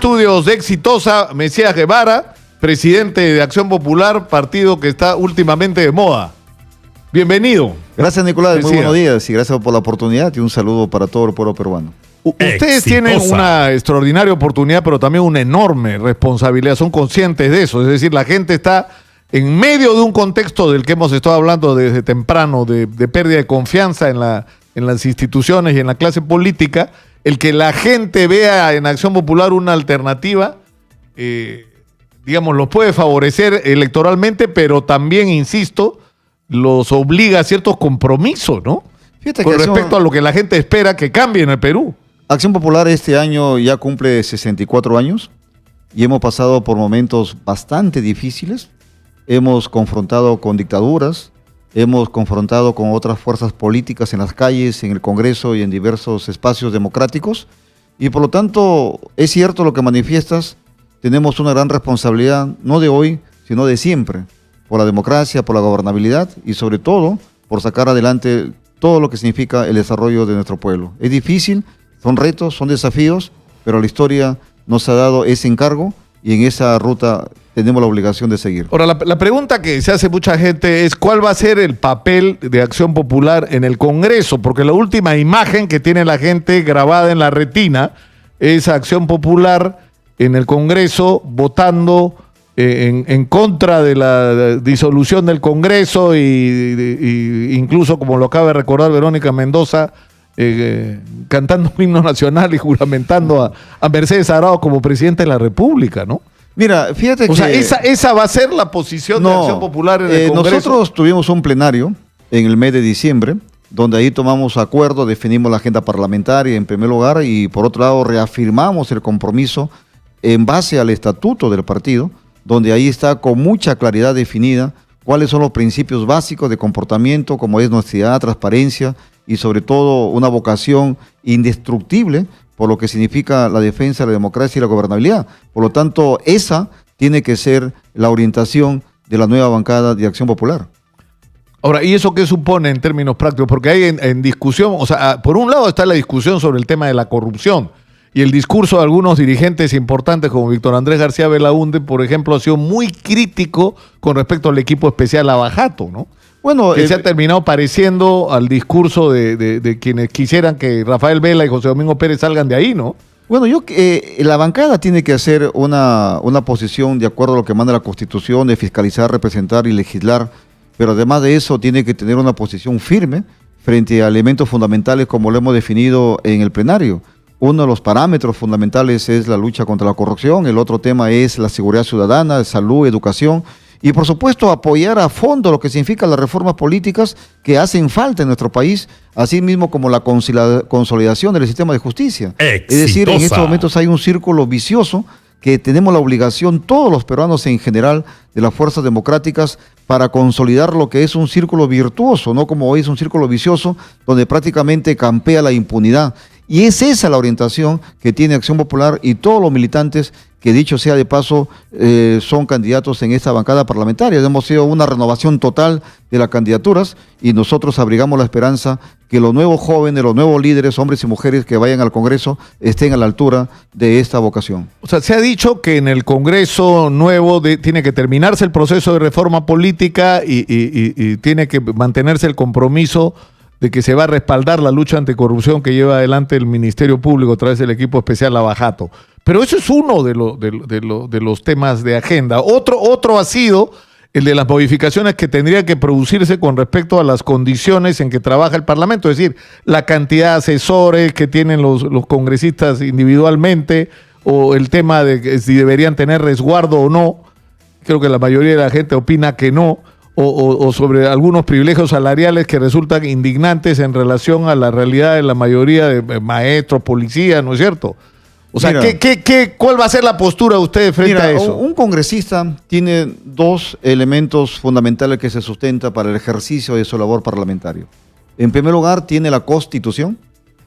estudios de Exitosa, Mesías Guevara, presidente de Acción Popular, partido que está últimamente de moda. Bienvenido. Gracias, Nicolás. Muy buenos días y gracias por la oportunidad y un saludo para todo el pueblo peruano. Ustedes tienen una extraordinaria oportunidad, pero también una enorme responsabilidad. Son conscientes de eso. Es decir, la gente está en medio de un contexto del que hemos estado hablando desde temprano, de pérdida de confianza en las instituciones y en la clase política. El que la gente vea en Acción Popular una alternativa, digamos, los puede favorecer electoralmente, pero también, insisto, los obliga a ciertos compromisos, ¿no? Con respecto a lo que la gente espera que cambie en el Perú. Acción Popular este año ya cumple 64 años y hemos pasado por momentos bastante difíciles. Hemos confrontado con dictaduras, hemos confrontado con otras fuerzas políticas en las calles, en el Congreso y en diversos espacios democráticos. Y por lo tanto, es cierto lo que manifiestas, tenemos una gran responsabilidad, no de hoy, sino de siempre, por la democracia, por la gobernabilidad y sobre todo por sacar adelante todo lo que significa el desarrollo de nuestro pueblo. Es difícil, son retos, son desafíos, pero la historia nos ha dado ese encargo y en esa ruta tenemos la obligación de seguir. Ahora, la pregunta que se hace mucha gente es ¿cuál va a ser el papel de Acción Popular en el Congreso? Porque la última imagen que tiene la gente grabada en la retina es Acción Popular en el Congreso votando en contra de la disolución del Congreso y incluso, como lo acaba de recordar Verónica Mendoza, cantando un himno nacional y juramentando a Mercedes Arauz como presidenta de la República, ¿no? Mira, fíjate que... O sea, esa va a ser la posición de Acción Popular en el Congreso. Nosotros tuvimos un plenario en el mes de diciembre, donde ahí tomamos acuerdo, definimos la agenda parlamentaria en primer lugar y por otro lado reafirmamos el compromiso en base al estatuto del partido, donde ahí está con mucha claridad definida cuáles son los principios básicos de comportamiento, como es honestidad, transparencia y sobre todo una vocación indestructible por lo que significa la defensa de la democracia y la gobernabilidad. Por lo tanto, esa tiene que ser la orientación de la nueva bancada de Acción Popular. Ahora, ¿y eso qué supone en términos prácticos? Porque hay en discusión, o sea, por un lado está la discusión sobre el tema de la corrupción y el discurso de algunos dirigentes importantes como Víctor Andrés García Belaúnde, por ejemplo, ha sido muy crítico con respecto al equipo especial Lavajato, ¿no? Bueno, que se ha terminado pareciendo al discurso de quienes quisieran que Rafael Vela y José Domingo Pérez salgan de ahí, ¿no? Bueno, la bancada tiene que hacer una posición de acuerdo a lo que manda la Constitución, de fiscalizar, representar y legislar, pero además de eso tiene que tener una posición firme frente a elementos fundamentales como lo hemos definido en el plenario. Uno de los parámetros fundamentales es la lucha contra la corrupción, el otro tema es la seguridad ciudadana, salud, educación, y por supuesto apoyar a fondo lo que significan las reformas políticas que hacen falta en nuestro país, así mismo como la consolidación del sistema de justicia. Exitosa. Es decir, en estos momentos hay un círculo vicioso que tenemos la obligación, todos los peruanos en general, de las fuerzas democráticas, para consolidar lo que es un círculo virtuoso, no como hoy es un círculo vicioso, donde prácticamente campea la impunidad. Y es esa la orientación que tiene Acción Popular y todos los militantes que, dicho sea de paso, son candidatos en esta bancada parlamentaria. Hemos sido una renovación total de las candidaturas y nosotros abrigamos la esperanza que los nuevos jóvenes, los nuevos líderes, hombres y mujeres que vayan al Congreso estén a la altura de esta vocación. O sea, se ha dicho que en el Congreso nuevo tiene que terminarse el proceso de reforma política y tiene que mantenerse el compromiso de que se va a respaldar la lucha anticorrupción que lleva adelante el Ministerio Público a través del equipo especial Lavajato. Pero eso es uno de los temas de agenda. Otro ha sido el de las modificaciones que tendría que producirse con respecto a las condiciones en que trabaja el Parlamento, es decir, la cantidad de asesores que tienen los congresistas individualmente, o el tema de si deberían tener resguardo o no. Creo que la mayoría de la gente opina que no. O sobre algunos privilegios salariales que resultan indignantes en relación a la realidad de la mayoría de maestros, policías, ¿no es cierto? O sea, mira, ¿cuál va a ser la postura de ustedes frente a eso? Un congresista tiene dos elementos fundamentales que se sustenta para el ejercicio de su labor parlamentario. En primer lugar, tiene la Constitución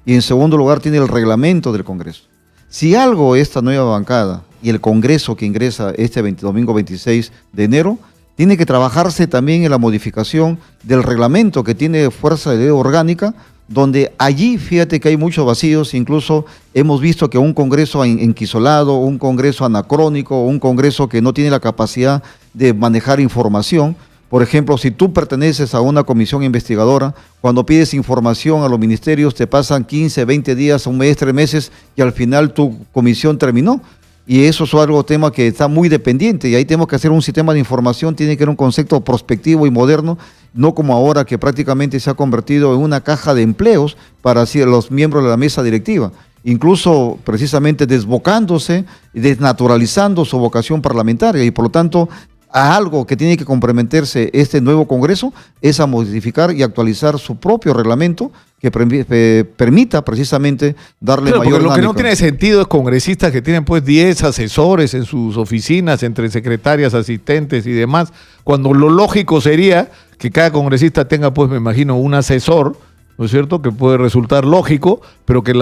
y en segundo lugar, tiene el reglamento del Congreso. Si algo esta nueva bancada y el Congreso que ingresa este domingo 26 de enero, tiene que trabajarse también en la modificación del reglamento que tiene fuerza de ley orgánica, donde allí fíjate que hay muchos vacíos, incluso hemos visto que un Congreso enquisolado, un Congreso anacrónico, un Congreso que no tiene la capacidad de manejar información. Por ejemplo, si tú perteneces a una comisión investigadora, cuando pides información a los ministerios te pasan 15, 20 días, un mes, 3 meses y al final tu comisión terminó. Y eso es algo tema que está muy dependiente y ahí tenemos que hacer un sistema de información, tiene que ser un concepto prospectivo y moderno, no como ahora que prácticamente se ha convertido en una caja de empleos para los miembros de la mesa directiva, incluso precisamente desbocándose, desnaturalizando su vocación parlamentaria y por lo tanto a algo que tiene que comprometerse este nuevo Congreso es a modificar y actualizar su propio reglamento que permita precisamente darle claro, mayor porque lo que no dinámica. tiene sentido es congresistas que tienen pues 10 asesores en sus oficinas, entre secretarias, asistentes y demás, cuando lo lógico sería que cada congresista tenga pues me imagino un asesor, ¿no es cierto?, que puede resultar lógico, pero que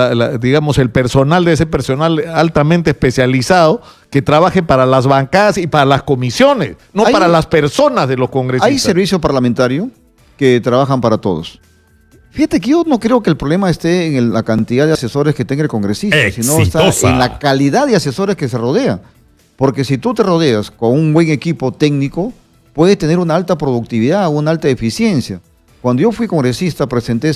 digamos el personal de ese personal altamente especializado que trabaje para las bancadas y para las comisiones, no para las personas de los congresistas. Hay servicio parlamentario que trabajan para todos. Fíjate que yo no creo que el problema esté en la cantidad de asesores que tenga el congresista, sino está en la calidad de asesores que se rodea. Porque si tú te rodeas con un buen equipo técnico, puedes tener una alta productividad, una alta eficiencia. Cuando yo fui congresista, presenté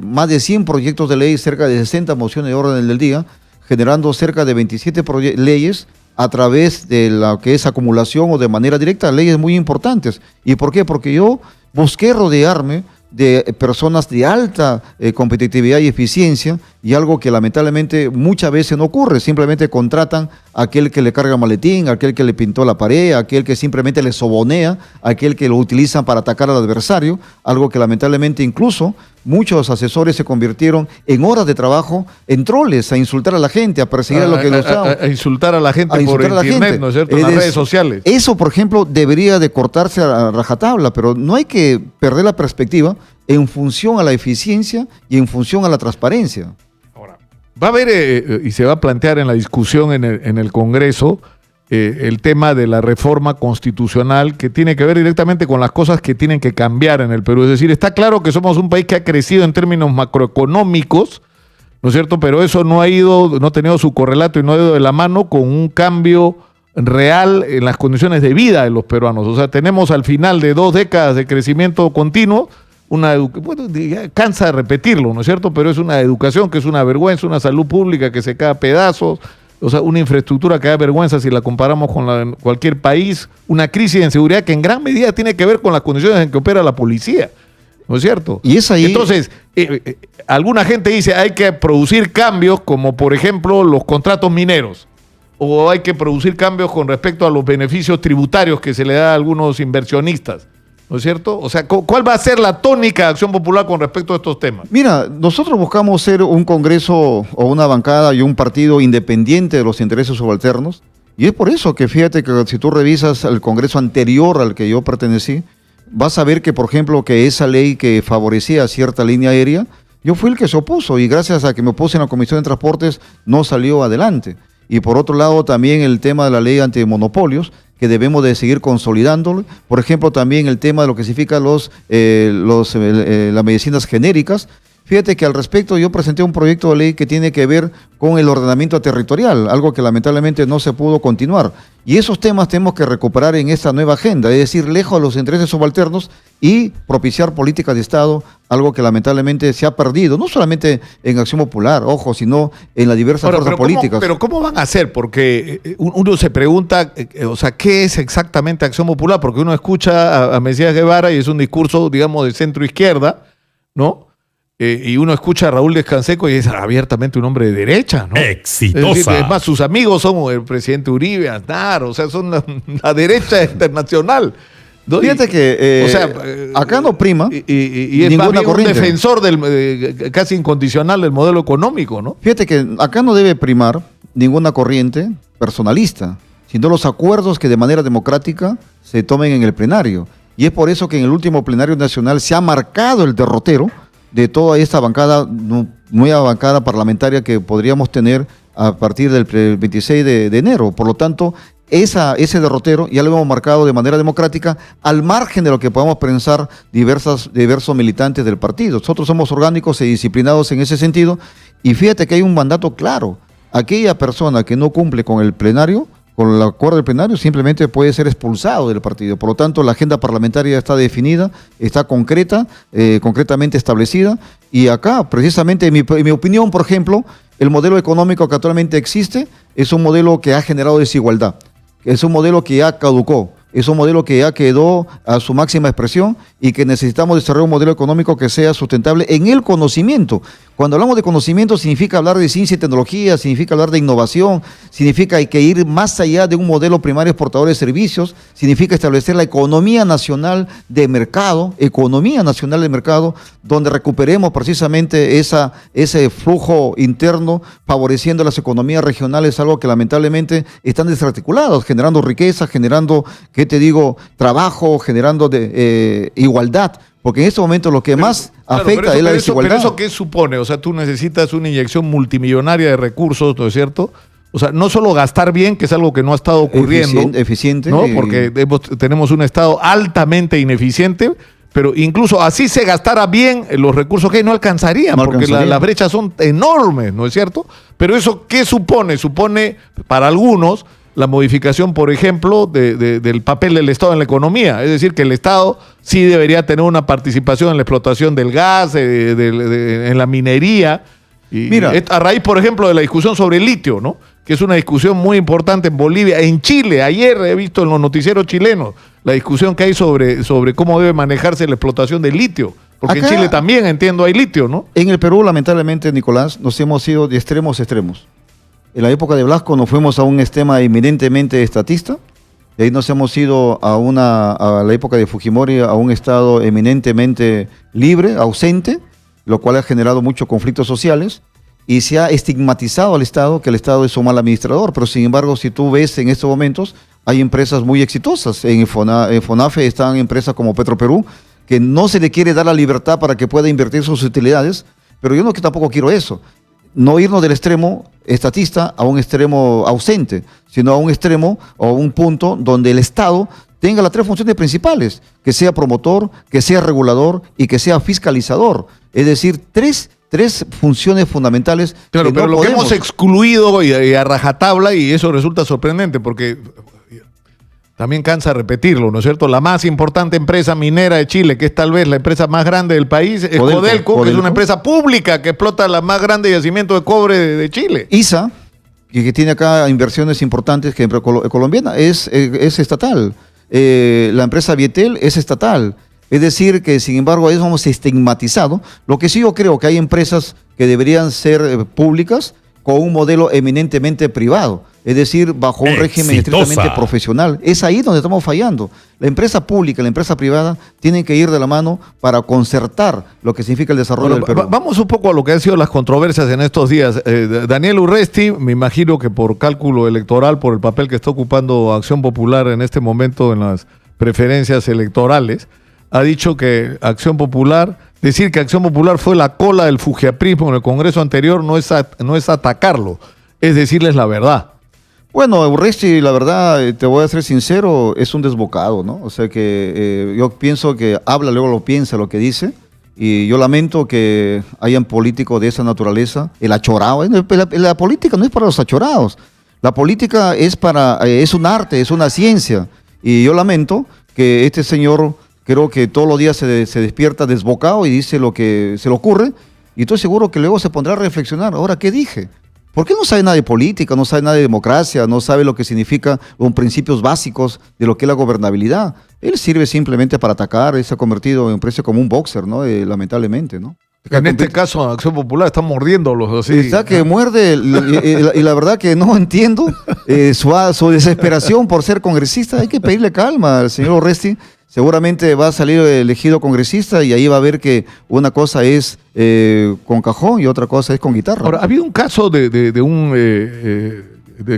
más de 100 proyectos de ley, cerca de 60 mociones de orden del día, generando cerca de 27 leyes a través de lo que es acumulación o de manera directa, leyes muy importantes. ¿Y por qué? Porque yo busqué rodearme de personas de alta competitividad y eficiencia y algo que lamentablemente muchas veces no ocurre, simplemente contratan a aquel que le carga maletín, a aquel que le pintó la pared, a aquel que simplemente le sobonea, a aquel que lo utilizan para atacar al adversario, algo que lamentablemente incluso muchos asesores se convirtieron en horas de trabajo en troles, a insultar a la gente, a perseguir a lo que a insultar a la gente por internet, ¿no es cierto?, en las redes sociales. Eso, por ejemplo, debería de cortarse a rajatabla, pero no hay que perder la perspectiva en función a la eficiencia y en función a la transparencia. Ahora, va a haber y se va a plantear en la discusión en el Congreso el tema de la reforma constitucional que tiene que ver directamente con las cosas que tienen que cambiar en el Perú. Es decir, está claro que somos un país que ha crecido en términos macroeconómicos, ¿no es cierto? Pero eso no ha tenido su correlato y no ha ido de la mano con un cambio real en las condiciones de vida de los peruanos. O sea, tenemos al final de 2 décadas de crecimiento continuo, cansa de repetirlo, ¿no es cierto? Pero es una educación que es una vergüenza, una salud pública que se cae a pedazos, o sea, una infraestructura que da vergüenza si la comparamos con cualquier país, una crisis de inseguridad que en gran medida tiene que ver con las condiciones en que opera la policía, ¿no es cierto? Y es ahí. Entonces, alguna gente dice hay que producir cambios como por ejemplo los contratos mineros, o hay que producir cambios con respecto a los beneficios tributarios que se le da a algunos inversionistas, ¿no es cierto? O sea, ¿cuál va a ser la tónica de Acción Popular con respecto a estos temas? Mira, nosotros buscamos ser un Congreso o una bancada y un partido independiente de los intereses subalternos. Y es por eso que fíjate que si tú revisas el Congreso anterior al que yo pertenecí, vas a ver que, por ejemplo, que esa ley que favorecía cierta línea aérea, yo fui el que se opuso y gracias a que me opuse en la Comisión de Transportes no salió adelante. Y por otro lado también el tema de la ley antimonopolios, que debemos de seguir consolidándolo. Por ejemplo, también el tema de lo que significa las medicinas genéricas. Fíjate que al respecto yo presenté un proyecto de ley que tiene que ver con el ordenamiento territorial, algo que lamentablemente no se pudo continuar. Y esos temas tenemos que recuperar en esta nueva agenda, es decir, lejos de los intereses subalternos y propiciar políticas de Estado, algo que lamentablemente se ha perdido, no solamente en Acción Popular, ojo, sino en las diversas fuerzas políticas. Pero ¿cómo van a hacer? Porque uno se pregunta, o sea, ¿qué es exactamente Acción Popular? Porque uno escucha a Mesías Guevara y es un discurso, digamos, de centro-izquierda, ¿no? Y uno escucha a Raúl Descanseco y es abiertamente un hombre de derecha, ¿no? Exitosa. Es decir, es más, sus amigos son el presidente Uribe, Aznar, o sea, son la derecha internacional, ¿no? Fíjate que o sea, acá no prima y es ninguna más bien corriente. un defensor casi incondicional del modelo económico, ¿no? Fíjate que acá no debe primar ninguna corriente personalista, sino los acuerdos que de manera democrática se tomen en el plenario. Y es por eso que en el último plenario nacional se ha marcado el derrotero de toda esta bancada, nueva bancada parlamentaria que podríamos tener a partir del 26 de enero. Por lo tanto, ese derrotero ya lo hemos marcado de manera democrática, al margen de lo que podamos pensar diversos militantes del partido. Nosotros somos orgánicos y disciplinados en ese sentido, y fíjate que hay un mandato claro. Aquella persona que no cumple con el plenario, con el acuerdo del plenario, simplemente puede ser expulsado del partido. Por lo tanto, la agenda parlamentaria está definida, está concretamente establecida, y acá, precisamente, en mi opinión, por ejemplo, el modelo económico que actualmente existe es un modelo que ha generado desigualdad. Es un modelo que ya caducó, es un modelo que ya quedó a su máxima expresión, y que necesitamos desarrollar un modelo económico que sea sustentable en el conocimiento. Cuando hablamos de conocimiento significa hablar de ciencia y tecnología, significa hablar de innovación, significa que ir más allá de un modelo primario exportador de servicios, significa establecer la economía nacional de mercado, donde recuperemos precisamente ese flujo interno, favoreciendo las economías regionales, algo que lamentablemente están desarticuladas, generando riqueza, generando, ¿qué te digo?, trabajo, generando igualdad. Porque en este momento lo que más afecta es la desigualdad. Pero eso, ¿qué supone? O sea, tú necesitas una inyección multimillonaria de recursos, ¿no es cierto? O sea, no solo gastar bien, que es algo que no ha estado ocurriendo. Eficiente. ¿No? Porque tenemos un Estado altamente ineficiente, pero incluso así se gastara bien los recursos que no alcanzarían, porque las brechas son enormes, ¿no es cierto? Pero eso, ¿qué supone? Supone, para algunos, la modificación, por ejemplo, del papel del Estado en la economía. Es decir, que el Estado sí debería tener una participación en la explotación del gas, en la minería. Mira, a raíz, por ejemplo, de la discusión sobre el litio, ¿no? Que es una discusión muy importante en Bolivia, en Chile. Ayer he visto en los noticieros chilenos la discusión que hay sobre cómo debe manejarse la explotación del litio. Porque acá, en Chile también, entiendo, hay litio, ¿no? En el Perú, lamentablemente, Nicolás, nos hemos ido de extremos a extremos. En la época de Blasco nos fuimos a un esquema eminentemente estatista, de ahí nos hemos ido a la época de Fujimori a un Estado eminentemente libre, ausente, lo cual ha generado muchos conflictos sociales, y se ha estigmatizado al Estado, que el Estado es un mal administrador. Pero sin embargo, si tú ves en estos momentos, hay empresas muy exitosas. En FONAFE están empresas como Petroperú, que no se le quiere dar la libertad para que pueda invertir sus utilidades, pero yo tampoco quiero eso. No irnos del extremo estatista a un extremo ausente, sino a un extremo o a un punto donde el Estado tenga las tres funciones principales: que sea promotor, que sea regulador y que sea fiscalizador. Es decir, tres funciones fundamentales. Claro, pero lo que hemos excluido y a rajatabla, y eso resulta sorprendente porque también cansa repetirlo, ¿no es cierto? La más importante empresa minera de Chile, que es tal vez la empresa más grande del país, es Codelco, que es una empresa pública que explota la más grande yacimiento de cobre de Chile. ISA, que tiene acá inversiones importantes, que colombiana, es estatal. La empresa Vietel es estatal. Es decir, que sin embargo eso hemos estigmatizado. Lo que sí yo creo que hay empresas que deberían ser públicas con un modelo eminentemente privado, es decir, bajo un régimen estrictamente profesional. Es ahí donde estamos fallando. La empresa pública y la empresa privada tienen que ir de la mano para concertar lo que significa el desarrollo del Perú. Vamos un poco a lo que han sido las controversias en estos días. Daniel Urresti, me imagino que por cálculo electoral, por el papel que está ocupando Acción Popular en este momento en las preferencias electorales, ha dicho que decir que Acción Popular fue la cola del fujiaprismo en el Congreso anterior no es atacarlo, es decirles la verdad. Bueno, Urresti, la verdad, te voy a ser sincero, es un desbocado, ¿no? O sea que yo pienso que habla, luego lo piensa, lo que dice, y yo lamento que hayan políticos de esa naturaleza, el achorado. La política no es para los achorados, la política es un arte, es una ciencia, y yo lamento que este señor, creo que todos los días se despierta desbocado y dice lo que se le ocurre, y estoy seguro que luego se pondrá a reflexionar. Ahora, ¿qué dije? ¿Por qué no sabe nada de política, no sabe nada de democracia, no sabe lo que significa los principios básicos de lo que es la gobernabilidad? Él sirve simplemente para atacar, se ha convertido en precio como un boxer, ¿no? Lamentablemente, ¿no? En este caso, Acción Popular está mordiéndolos así. Está que muerde, y la verdad que no entiendo su desesperación por ser congresista. Hay que pedirle calma al señor Urresti. Seguramente va a salir elegido congresista y ahí va a ver que una cosa es con cajón y otra cosa es con guitarra. Ahora, ha habido un caso del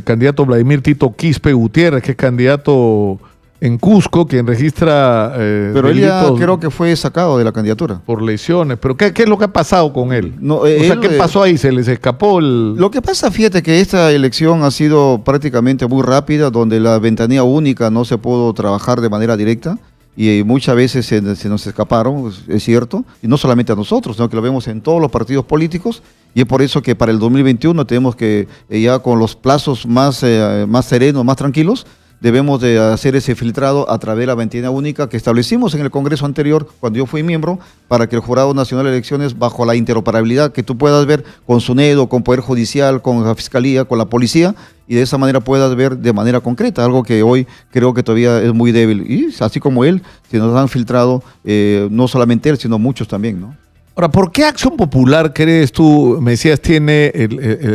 candidato Vladimir Tito Quispe Gutiérrez, que es candidato en Cusco, quien registra Pero él ya creo que fue sacado de la candidatura. Por lesiones. ¿Pero qué es lo que ha pasado con él? No, o sea, ¿qué pasó ahí? ¿Se les escapó el...? Lo que pasa, fíjate que esta elección ha sido prácticamente muy rápida, donde la ventanilla única no se pudo trabajar de manera directa y muchas veces se nos escaparon, es cierto, y no solamente a nosotros, sino que lo vemos en todos los partidos políticos, y es por eso que para el 2021 tenemos que, ya con los plazos más serenos, más tranquilos, debemos de hacer ese filtrado a través de la ventanilla única que establecimos en el Congreso anterior, cuando yo fui miembro, para que el Jurado Nacional de Elecciones, bajo la interoperabilidad que tú puedas ver con SUNEDO, con Poder Judicial, con la Fiscalía, con la Policía, y de esa manera puedas ver de manera concreta, algo que hoy creo que todavía es muy débil. Y así como él, se nos han filtrado, no solamente él, sino muchos también, ¿no? Ahora, ¿por qué Acción Popular, crees tú, me decías, tiene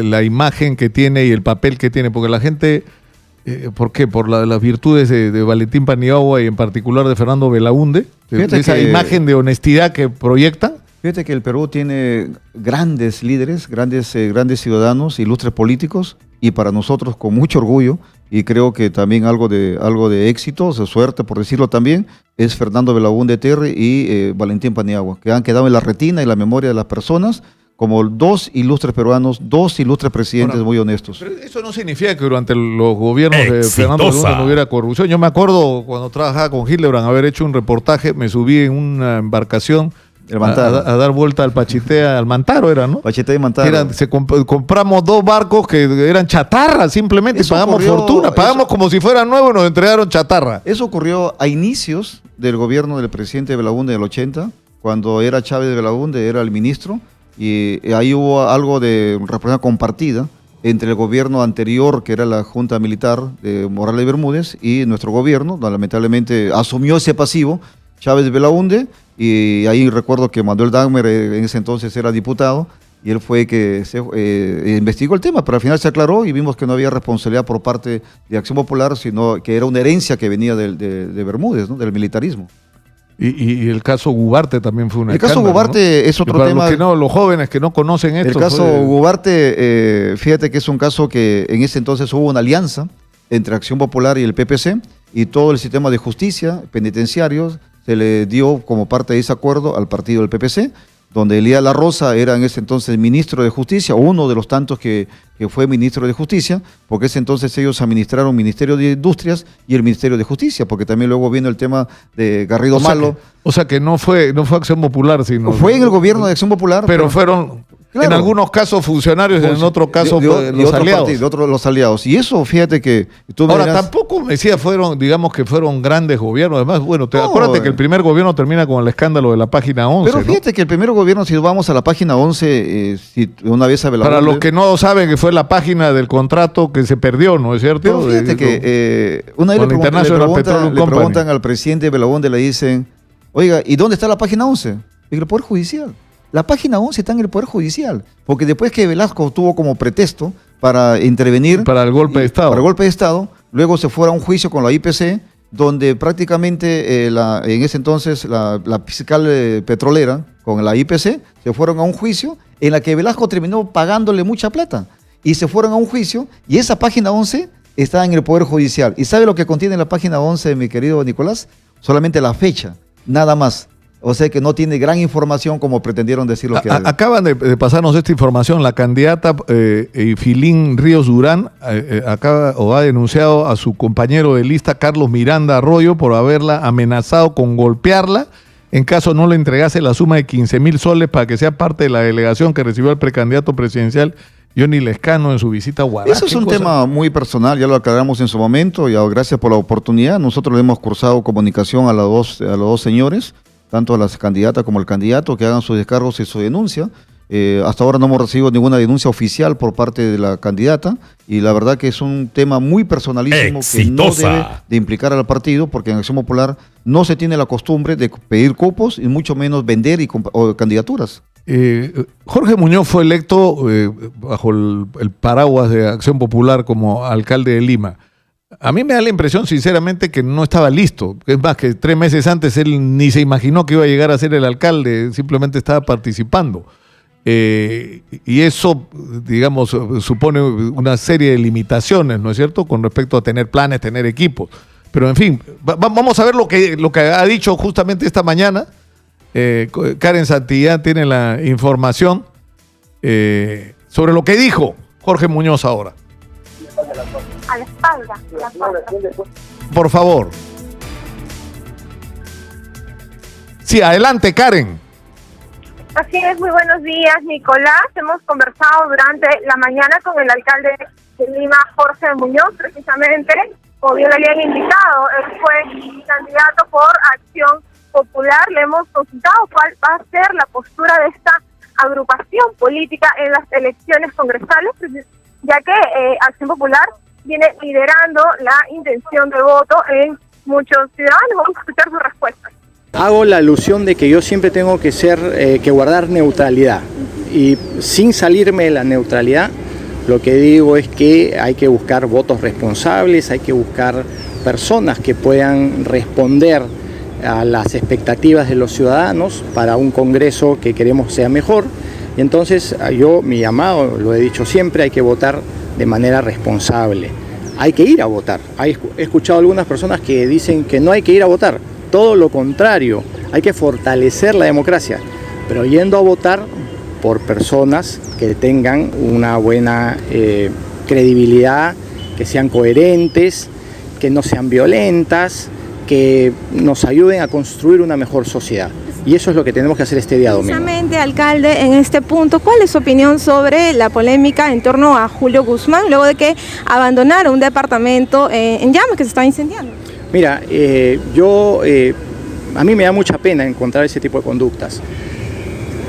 la imagen que tiene y el papel que tiene? Porque la gente... ¿Por qué? ¿Por las virtudes de Valentín Paniagua y en particular de Fernando Belaúnde? ¿Esa imagen de honestidad que proyectan? Fíjate que el Perú tiene grandes líderes, grandes ciudadanos, ilustres políticos, y para nosotros con mucho orgullo, y creo que también algo de éxito, de suerte por decirlo también, es Fernando Belaúnde Terry y Valentín Paniagua, que han quedado en la retina y la memoria de las personas, como dos ilustres peruanos, dos ilustres presidentes muy honestos. Pero eso no significa que durante los gobiernos de Fernando Belaúnde no hubiera corrupción. Yo me acuerdo cuando trabajaba con Hildebrand haber hecho un reportaje, me subí en una embarcación a dar vuelta al Pachitea, al Mantaro era, ¿no? Pachitea y Mantaro. Compramos 2 barcos que eran chatarra, simplemente pagamos fortuna, pagamos como si fueran nuevos y nos entregaron chatarra. Eso ocurrió a inicios del gobierno del presidente Belaúnde del 80, cuando era Chávez Belaúnde, era el ministro, y ahí hubo algo de responsabilidad compartida entre el gobierno anterior, que era la Junta Militar de Morales y Bermúdez, y nuestro gobierno, lamentablemente asumió ese pasivo, Chávez Belaúnde, y ahí recuerdo que Manuel Dagmer en ese entonces era diputado, y él fue que investigó el tema, pero al final se aclaró y vimos que no había responsabilidad por parte de Acción Popular, sino que era una herencia que venía de Bermúdez, ¿no? Del militarismo. Y el caso Gubarte también fue una El caso Gubarte, ¿no? Es otro tema. Los jóvenes que no conocen esto. El caso Gubarte, fíjate que es un caso que en ese entonces hubo una alianza entre Acción Popular y el PPC, y todo el sistema de justicia penitenciarios se le dio como parte de ese acuerdo al partido del PPC, donde Elías La Rosa era en ese entonces ministro de Justicia, uno de los tantos que fue ministro de Justicia, porque ese entonces ellos administraron el Ministerio de Industrias y el Ministerio de Justicia, porque también luego vino el tema de Garrido Malo. O sea que no fue Acción Popular, sino... Fue en el gobierno de Acción Popular. Pero fueron... Claro. En algunos casos funcionarios, en otro caso los aliados. Los aliados. Y eso, fíjate que... Ahora, tampoco me decía, digamos que fueron grandes gobiernos. Además, bueno, acuérdate que el primer gobierno termina con el escándalo de la página 11. Pero fíjate, ¿no? Que el primer gobierno, si vamos a la página 11, si una vez a Belaúnde... Para los que no saben, que fue la página del contrato que se perdió, ¿no es cierto? Pero fíjate que una vez le preguntan al presidente Belaúnde, le dicen, oiga, ¿y dónde está la página 11? En el Poder Judicial. La página 11 está en el Poder Judicial, porque después que Velasco tuvo como pretexto para intervenir... Para el golpe de Estado. Para el golpe de Estado, luego se fue a un juicio con la IPC, donde prácticamente en ese entonces la fiscal petrolera con la IPC se fueron a un juicio en la que Velasco terminó pagándole mucha plata. Y se fueron a un juicio y esa página 11 está en el Poder Judicial. ¿Y sabe lo que contiene la página 11, mi querido Nicolás? Solamente la fecha, nada más. O sea que no tiene gran información como pretendieron decir los que... Acaban de pasarnos esta información. La candidata Filín Ríos Durán ha denunciado a su compañero de lista Carlos Miranda Arroyo por haberla amenazado con golpearla en caso no le entregase la suma de 15,000 soles para que sea parte de la delegación que recibió el precandidato presidencial Johnny Lescano en su visita a Huaraz. Eso es un tema muy personal, ya lo aclaramos en su momento, y gracias por la oportunidad. Nosotros le hemos cursado comunicación a los dos señores, tanto a las candidatas como al candidato, que hagan sus descargos y su denuncia. Hasta ahora no hemos recibido ninguna denuncia oficial por parte de la candidata, y la verdad que es un tema muy personalísimo. Exitosa. Que no debe de implicar al partido, porque en Acción Popular no se tiene la costumbre de pedir cupos y mucho menos vender candidaturas. Jorge Muñoz fue electo bajo el paraguas de Acción Popular como alcalde de Lima. A mí me da la impresión, sinceramente, que no estaba listo. Es más, que 3 meses antes él ni se imaginó que iba a llegar a ser el alcalde, simplemente estaba participando. Y eso, digamos, supone una serie de limitaciones, ¿no es cierto?, con respecto a tener planes, tener equipos. Pero en fin, vamos a ver lo que ha dicho justamente esta mañana. Karen Santillán tiene la información sobre lo que dijo Jorge Muñoz ahora. A la espalda. Por favor. Sí, adelante, Karen. Así es, muy buenos días, Nicolás. Hemos conversado durante la mañana con el alcalde de Lima, Jorge Muñoz, precisamente, como bien le habían invitado. Él fue candidato por Acción Popular. Le hemos consultado cuál va a ser la postura de esta agrupación política en las elecciones congresales, ya que Acción Popular viene liderando la intención de voto en muchos ciudadanos. Vamos a escuchar su respuesta. Hago la alusión de que yo siempre tengo que guardar neutralidad, y sin salirme de la neutralidad, lo que digo es que hay que buscar votos responsables, hay que buscar personas que puedan responder a las expectativas de los ciudadanos para un Congreso que queremos sea mejor. Y entonces mi llamado, lo he dicho siempre, hay que votar de manera responsable. Hay que ir a votar. He escuchado algunas personas que dicen que no hay que ir a votar. Todo lo contrario, hay que fortalecer la democracia, pero yendo a votar por personas que tengan una buena credibilidad, que sean coherentes, que no sean violentas, que nos ayuden a construir una mejor sociedad. Y eso es lo que tenemos que hacer este día domingo. Precisamente, alcalde, en este punto, ¿cuál es su opinión sobre la polémica en torno a Julio Guzmán, luego de que abandonara un departamento en llamas que se estaba incendiando? Mira, a mí me da mucha pena encontrar ese tipo de conductas,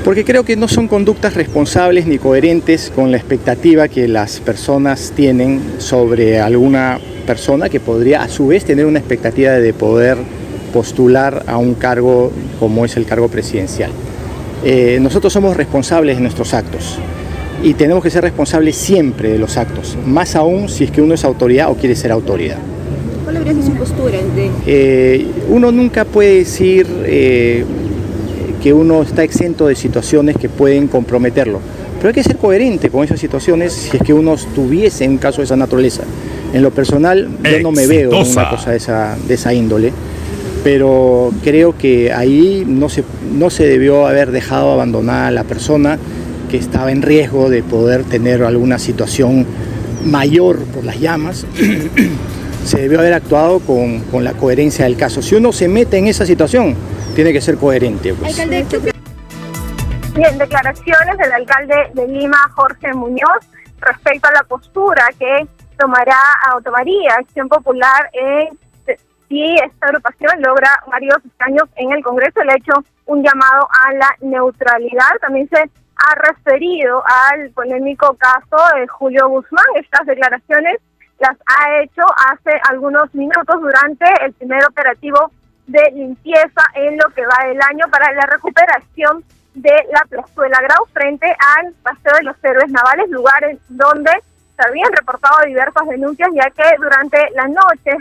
porque creo que no son conductas responsables ni coherentes con la expectativa que las personas tienen sobre alguna persona que podría a su vez tener una expectativa de poder postular a un cargo como es el cargo presidencial. Nosotros somos responsables de nuestros actos y tenemos que ser responsables siempre de los actos, más aún si es que uno es autoridad o quiere ser autoridad. ¿Cuál habría sido su postura? Uno nunca puede decir que uno está exento de situaciones que pueden comprometerlo, pero hay que ser coherente con esas situaciones si es que uno estuviese en un caso de esa naturaleza. En lo personal, yo no me veo en una cosa de esa índole, pero creo que ahí no se debió haber dejado abandonada a la persona que estaba en riesgo de poder tener alguna situación mayor por las llamas. Se debió haber actuado con la coherencia del caso. Si uno se mete en esa situación, tiene que ser coherente. Pues. Bien, declaraciones del alcalde de Lima, Jorge Muñoz, respecto a la postura que tomaría Acción Popular si esta agrupación logra varios escaños en el Congreso. Le ha hecho un llamado a la neutralidad. También se ha referido al polémico caso de Julio Guzmán. Estas declaraciones las ha hecho hace algunos minutos durante el primer operativo de limpieza en lo que va del año para la recuperación de la Plazuela Grau frente al Paseo de los Héroes Navales, lugar en donde se habían reportado diversas denuncias, ya que durante la noche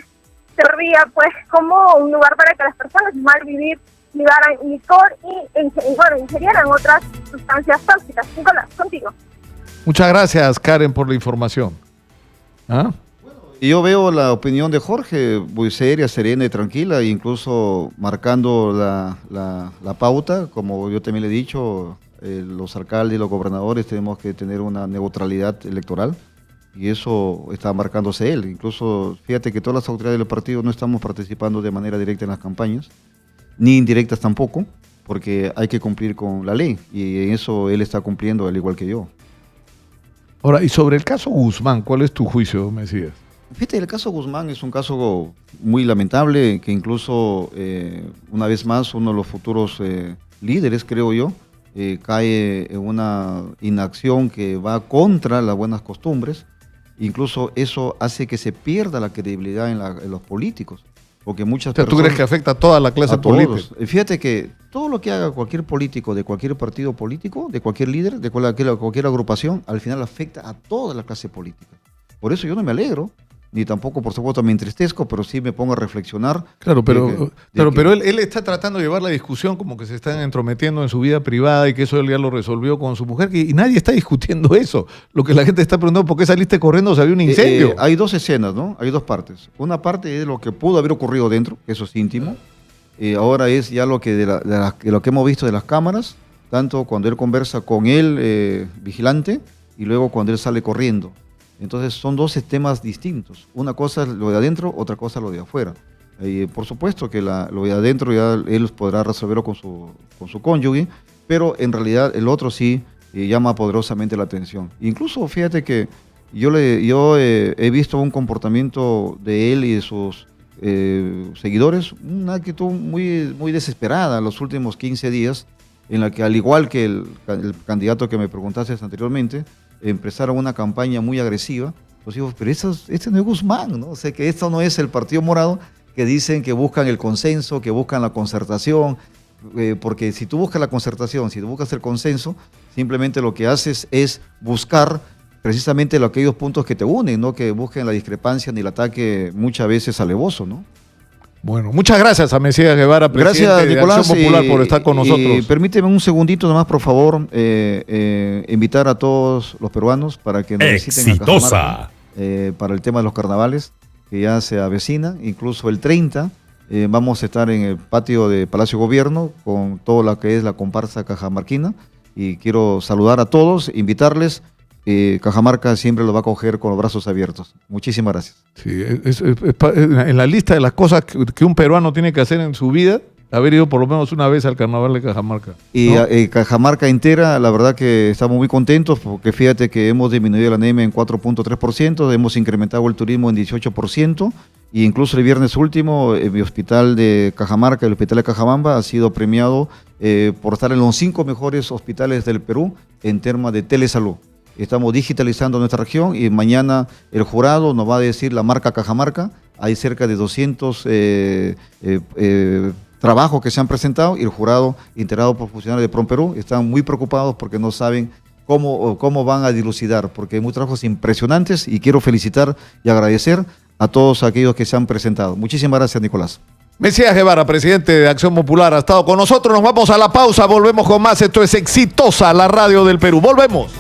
servía pues como un lugar para que las personas mal vivir llevaran licor y ingerieran otras sustancias tóxicas. Nicolás, contigo. Muchas gracias, Karen, por la información. ¿Ah? Y yo veo la opinión de Jorge muy seria, serena y tranquila, incluso marcando la pauta, como yo también le he dicho, los alcaldes y los gobernadores tenemos que tener una neutralidad electoral, y eso está marcándose él. Incluso, fíjate que todas las autoridades del partido no estamos participando de manera directa en las campañas, ni indirectas tampoco, porque hay que cumplir con la ley, y en eso él está cumpliendo, al igual que yo. Ahora, y sobre el caso Guzmán, ¿cuál es tu juicio, Mesías? Fíjate, el caso Guzmán es un caso muy lamentable, que incluso, una vez más, uno de los futuros líderes, creo yo, cae en una inacción que va contra las buenas costumbres. Incluso eso hace que se pierda la credibilidad en los políticos. Porque muchas personas, ¿tú crees que afecta a toda la clase política? Fíjate que todo lo que haga cualquier político, de cualquier partido político, de cualquier líder, de cualquier agrupación, al final afecta a toda la clase política. Por eso yo no me alegro ni tampoco, por supuesto, me entristezco, pero sí me pongo a reflexionar. Claro, pero él está tratando de llevar la discusión como que se están entrometiendo en su vida privada y que eso él ya lo resolvió con su mujer, y nadie está discutiendo eso. Lo que la gente está preguntando, ¿por qué saliste corriendo si había un incendio? Hay dos escenas, ¿no? Hay dos partes. Una parte es lo que pudo haber ocurrido dentro, que eso es íntimo. Ahora es ya lo que de lo que hemos visto de las cámaras, tanto cuando él conversa con el vigilante y luego cuando él sale corriendo. Entonces son dos temas distintos. Una cosa es lo de adentro, otra cosa es lo de afuera. Por supuesto que lo de adentro ya él podrá resolverlo con su cónyuge, pero en realidad el otro sí llama poderosamente la atención. Incluso fíjate que yo he visto un comportamiento de él y de sus seguidores, una actitud muy desesperada en los últimos 15 días, en la que al igual que el candidato que me preguntaste anteriormente, empezaron una campaña muy agresiva. Pues digo, pero este no es Guzmán, ¿no? O sea, que esto no es el Partido Morado, que dicen que buscan el consenso, que buscan la concertación, porque si tú buscas la concertación, si tú buscas el consenso, simplemente lo que haces es buscar precisamente aquellos puntos que te unen, no que busquen la discrepancia ni el ataque muchas veces alevoso, ¿no? Bueno, muchas gracias a Mesías Guevara, presidente gracias, Nicolás, de Acción Popular, por estar con nosotros. Permíteme un segundito nomás, por favor, invitar a todos los peruanos para que nos visiten a Cajamarca, para el tema de los carnavales, que ya se avecina, incluso el 30, vamos a estar en el patio de Palacio Gobierno con todo lo que es la comparsa cajamarquina, y quiero saludar a todos, invitarles. Cajamarca siempre lo va a acoger con los brazos abiertos. Muchísimas gracias. Sí, en la lista de las cosas que un peruano tiene que hacer en su vida, haber ido por lo menos una vez al carnaval de Cajamarca, ¿no? Y Cajamarca entera, la verdad que estamos muy contentos, porque fíjate que hemos disminuido la anemia en 4.3%, hemos incrementado el turismo en 18%, y incluso el viernes último, mi hospital de Cajamarca, el hospital de Cajabamba, ha sido premiado por estar en los 5 mejores hospitales del Perú en temas de telesalud. Estamos digitalizando nuestra región y mañana el jurado nos va a decir la marca Cajamarca. Hay cerca de 200 trabajos que se han presentado, y el jurado, integrado por funcionarios de PROMPERÚ, están muy preocupados porque no saben cómo van a dilucidar, porque hay muchos trabajos impresionantes, y quiero felicitar y agradecer a todos aquellos que se han presentado. Muchísimas gracias, Nicolás. Mesías Guevara, presidente de Acción Popular, ha estado con nosotros. Nos vamos a la pausa, volvemos con más. Esto es Exitosa, la radio del Perú. Volvemos.